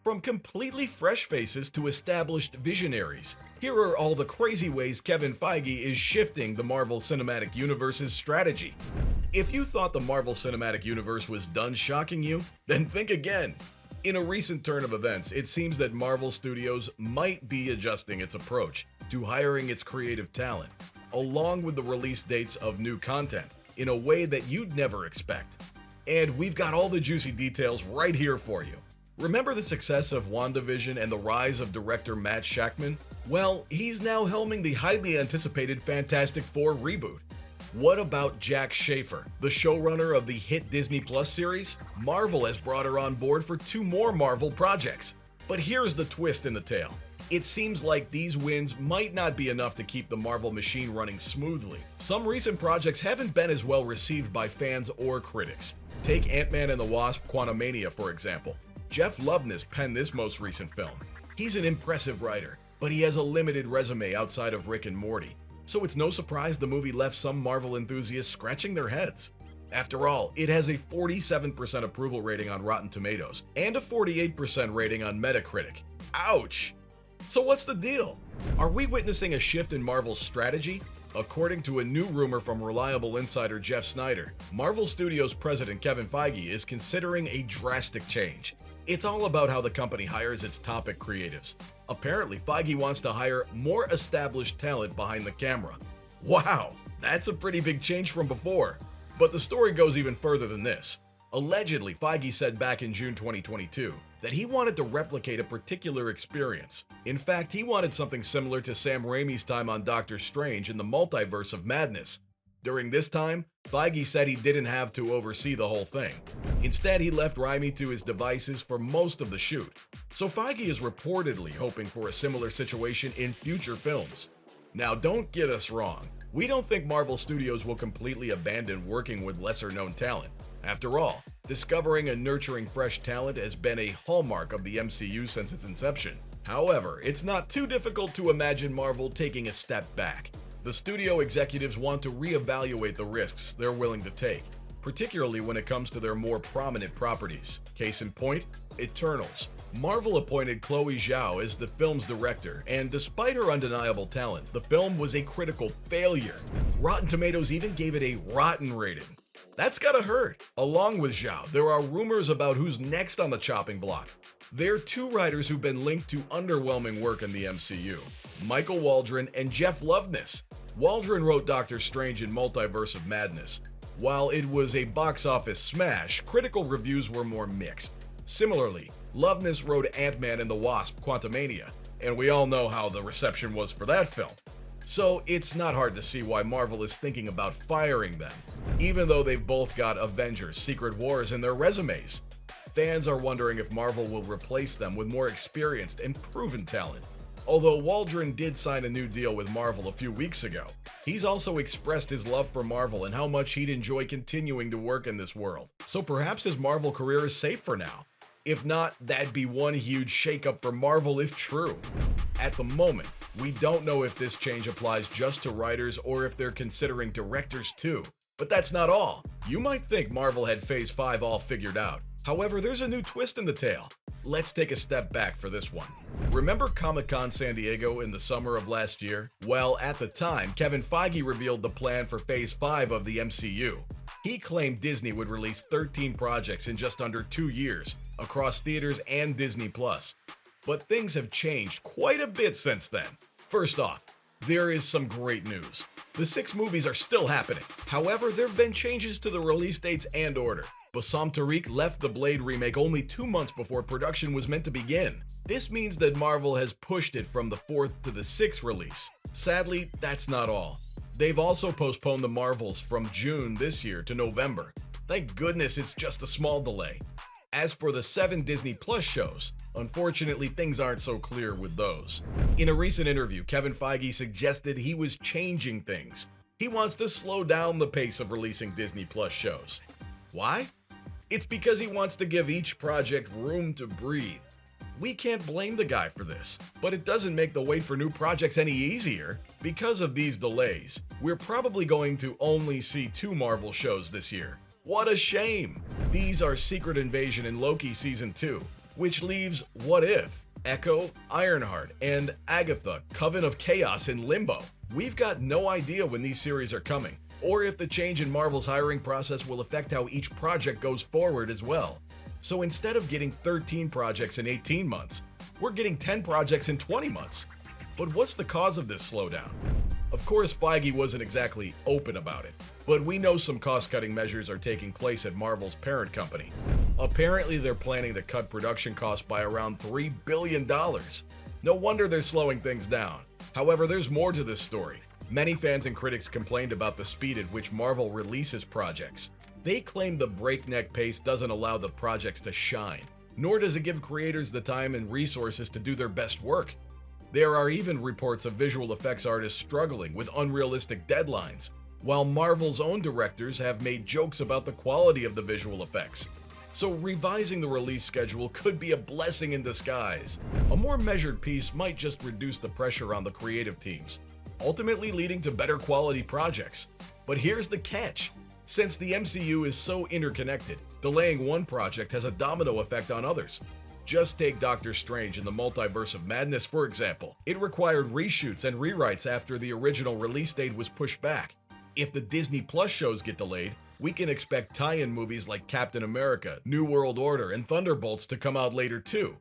From completely fresh faces to established visionaries, here are all the crazy ways Kevin Feige is shifting the Marvel Cinematic Universe's strategy. If you thought the Marvel Cinematic Universe was done shocking you, then think again. In a recent turn of events, it seems that Marvel Studios might be adjusting its approach to hiring its creative talent, along with the release dates of new content, in a way that you'd never expect. And we've got all the juicy details right here for you. Remember the success of WandaVision and the rise of director Matt Shakman? Well, he's now helming the highly anticipated Fantastic Four reboot. What about Jack Schaefer, the showrunner of the hit Disney Plus series? Marvel has brought her on board for 2 more Marvel projects. But here's the twist in the tale. It seems like these wins might not be enough to keep the Marvel machine running smoothly. Some recent projects haven't been as well received by fans or critics. Take Ant-Man and the Wasp: Quantumania, for example. Jeff Loveness penned this most recent film. He's an impressive writer, but he has a limited resume outside of Rick and Morty, so it's no surprise the movie left some Marvel enthusiasts scratching their heads. After all, it has a 47% approval rating on Rotten Tomatoes and a 48% rating on Metacritic. Ouch! So what's the deal? Are we witnessing a shift in Marvel's strategy? According to a new rumor from reliable insider Jeff Snyder, Marvel Studios president Kevin Feige is considering a drastic change. It's all about how the company hires its topic creatives. Apparently, Feige wants to hire more established talent behind the camera. Wow, that's a pretty big change from before. But the story goes even further than this. Allegedly, Feige said back in June 2022 that he wanted to replicate a particular experience. In fact, he wanted something similar to Sam Raimi's time on Doctor Strange in the Multiverse of Madness. During this time, Feige said he didn't have to oversee the whole thing. Instead, he left Raimi to his devices for most of the shoot. So Feige is reportedly hoping for a similar situation in future films. Now, don't get us wrong. We don't think Marvel Studios will completely abandon working with lesser-known talent. After all, discovering and nurturing fresh talent has been a hallmark of the MCU since its inception. However, it's not too difficult to imagine Marvel taking a step back. The studio executives want to reevaluate the risks they're willing to take, particularly when it comes to their more prominent properties. Case in point, Eternals. Marvel appointed Chloe Zhao as the film's director, and despite her undeniable talent, the film was a critical failure. Rotten Tomatoes even gave it a rotten rating. That's gotta hurt. Along with Zhao, there are rumors about who's next on the chopping block. There are 2 writers who've been linked to underwhelming work in the MCU, Michael Waldron and Jeff Loveness. Waldron wrote Doctor Strange in Multiverse of Madness. While it was a box office smash, critical reviews were more mixed. Similarly, Loveness wrote Ant-Man and the Wasp: Quantumania, and we all know how the reception was for that film. So it's not hard to see why Marvel is thinking about firing them, even though they've both got Avengers: Secret Wars in their resumes. Fans are wondering if Marvel will replace them with more experienced and proven talent. Although Waldron did sign a new deal with Marvel a few weeks ago, he's also expressed his love for Marvel and how much he'd enjoy continuing to work in this world. So perhaps his Marvel career is safe for now. If not, that'd be one huge shakeup for Marvel if true. At the moment, we don't know if this change applies just to writers or if they're considering directors too. But that's not all. You might think Marvel had Phase 5 all figured out. However, there's a new twist in the tale. Let's take a step back for this one. Remember Comic-Con San Diego in the summer of last year? Well, at the time, Kevin Feige revealed the plan for Phase 5 of the MCU. He claimed Disney would release 13 projects in just under 2 years, across theaters and Disney Plus. But things have changed quite a bit since then. First off, there is some great news. The 6 movies are still happening. However, there have been changes to the release dates and order. Bassam Tariq left the Blade remake only 2 months before production was meant to begin. This means that Marvel has pushed it from the 4th to the 6th release. Sadly, that's not all. They've also postponed the Marvels from June this year to November. Thank goodness it's just a small delay. As for the 7 Disney Plus shows, unfortunately things aren't so clear with those. In a recent interview, Kevin Feige suggested he was changing things. He wants to slow down the pace of releasing Disney Plus shows. Why? It's because he wants to give each project room to breathe. We can't blame the guy for this, but it doesn't make the wait for new projects any easier. Because of these delays, we're probably going to only see 2 Marvel shows this year. What a shame! These are Secret Invasion and Loki Season 2. which leaves What If, Echo, Ironheart, and Agatha, Coven of Chaos in limbo. We've got no idea when these series are coming, or if the change in Marvel's hiring process will affect how each project goes forward as well. So instead of getting 13 projects in 18 months, we're getting 10 projects in 20 months. But what's the cause of this slowdown? Of course, Feige wasn't exactly open about it, but we know some cost-cutting measures are taking place at Marvel's parent company. Apparently, they're planning to cut production costs by around $3 billion. No wonder they're slowing things down. However, there's more to this story. Many fans and critics complained about the speed at which Marvel releases projects. They claim the breakneck pace doesn't allow the projects to shine, nor does it give creators the time and resources to do their best work. There are even reports of visual effects artists struggling with unrealistic deadlines, while Marvel's own directors have made jokes about the quality of the visual effects. So revising the release schedule could be a blessing in disguise. A more measured pace might just reduce the pressure on the creative teams, ultimately leading to better quality projects. But here's the catch. Since the MCU is so interconnected, delaying one project has a domino effect on others. Just take Doctor Strange in the Multiverse of Madness, for example. It required reshoots and rewrites after the original release date was pushed back. If the Disney Plus shows get delayed, we can expect tie-in movies like Captain America, New World Order, and Thunderbolts to come out later too.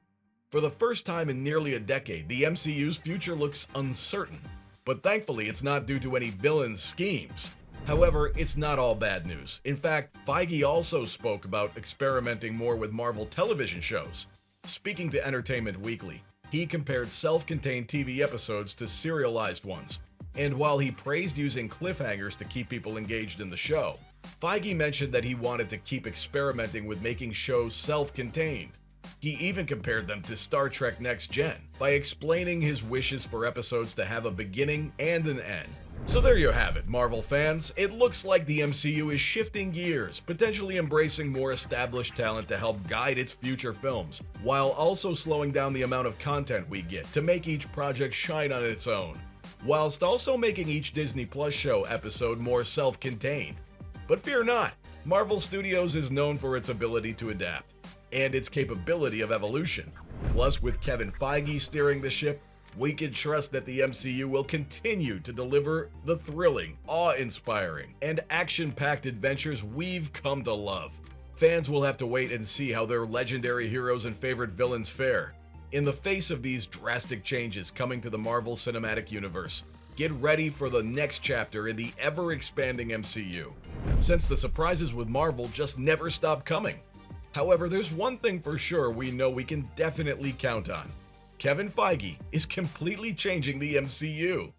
For the first time in nearly a decade, the MCU's future looks uncertain. But thankfully, it's not due to any villain schemes. However, it's not all bad news. In fact, Feige also spoke about experimenting more with Marvel television shows. Speaking to Entertainment Weekly, he compared self-contained TV episodes to serialized ones. And while he praised using cliffhangers to keep people engaged in the show, Feige mentioned that he wanted to keep experimenting with making shows self-contained. He even compared them to Star Trek Next Gen by explaining his wishes for episodes to have a beginning and an end. So there you have it, Marvel fans. It looks like the MCU is shifting gears, potentially embracing more established talent to help guide its future films, while also slowing down the amount of content we get to make each project shine on its own, whilst also making each Disney Plus show episode more self-contained. But fear not, Marvel Studios is known for its ability to adapt, and its capability of evolution. Plus, with Kevin Feige steering the ship, we can trust that the MCU will continue to deliver the thrilling, awe-inspiring, and action-packed adventures we've come to love. Fans will have to wait and see how their legendary heroes and favorite villains fare. In the face of these drastic changes coming to the Marvel Cinematic Universe, get ready for the next chapter in the ever-expanding MCU, since the surprises with Marvel just never stop coming. However, there's one thing for sure we know we can definitely count on. Kevin Feige is completely changing the MCU.